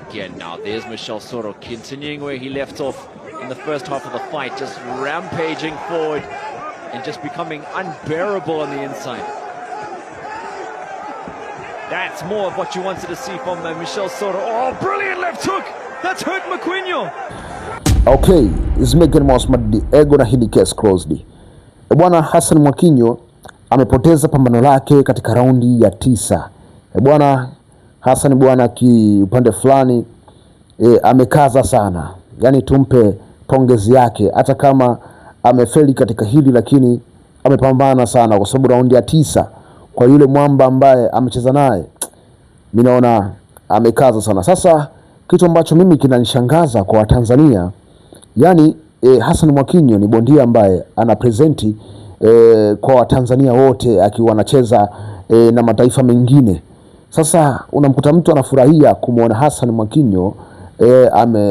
again now. There's Michel Soro continuing where he left off in the first half of the fight, just rampaging forward and just becoming unbearable on the inside. That's more of what you wanted to see from Michel Soro. Oh, brilliant left hook! That's hurt Mkwinyo. Okay, is making Mosmad Ego na hili case closed. Bwana Hassan Mwakinyo amepoteza pambano lake katika raundi ya 9. Bwana Hassan bwana upande fulani amekaza sana. Yaani tumpe pongezi yake hata kama amefeli katika hili, lakini amepambana sana kwa sababu raundi ya 9 kwa yule mwamba ambaye amecheza naye, mimi naona amekaza sana. Sasa kitu ambacho mimi kinanishangaza kwa Tanzania, yani Hassan Mwakinyo ni bondia ambaye ana presenti kwa Watanzania wote akiwa anacheza na mataifa mengine. Sasa unamkuta mtu anafurahia kumuona Hassan Mwakinyo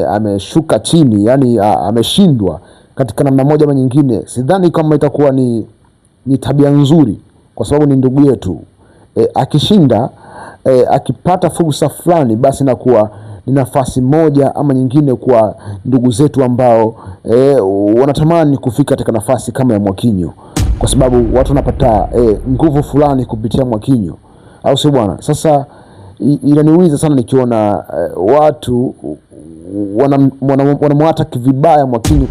ameshuka chini, yani ameshindwa katika namna moja ama nyingine. Sidhani kama itakuwa ni tabia nzuri, kwa sababu ni ndugu yetu. Akishinda akipata fursa fulani, basi inakuwa ni nafasi moja ama nyingine kwa ndugu zetu ambao wanatamani kufika katika nafasi kama ya Mwakinyo, kwa sababu watu wanapata nguvu fulani kupitia Mwakinyo, au sio bwana? Sasa inaniuliza sana nikiona watu wanamwata vibaya Mwakinyo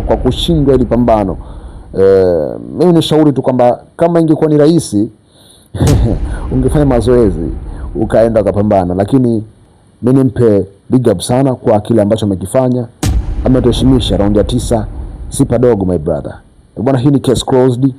kwa kushindwa ili pambano. Mimi nishauri tu kwamba kama ingekuwa ni rahisi ungefanya mazoezi ukaenda ukapambana, lakini mimi nimpe big up sana kwa kile ambacho amekifanya. Ametuheshimisha raundi ya 9, si padogo my brother. Bwana, hii ni case closed.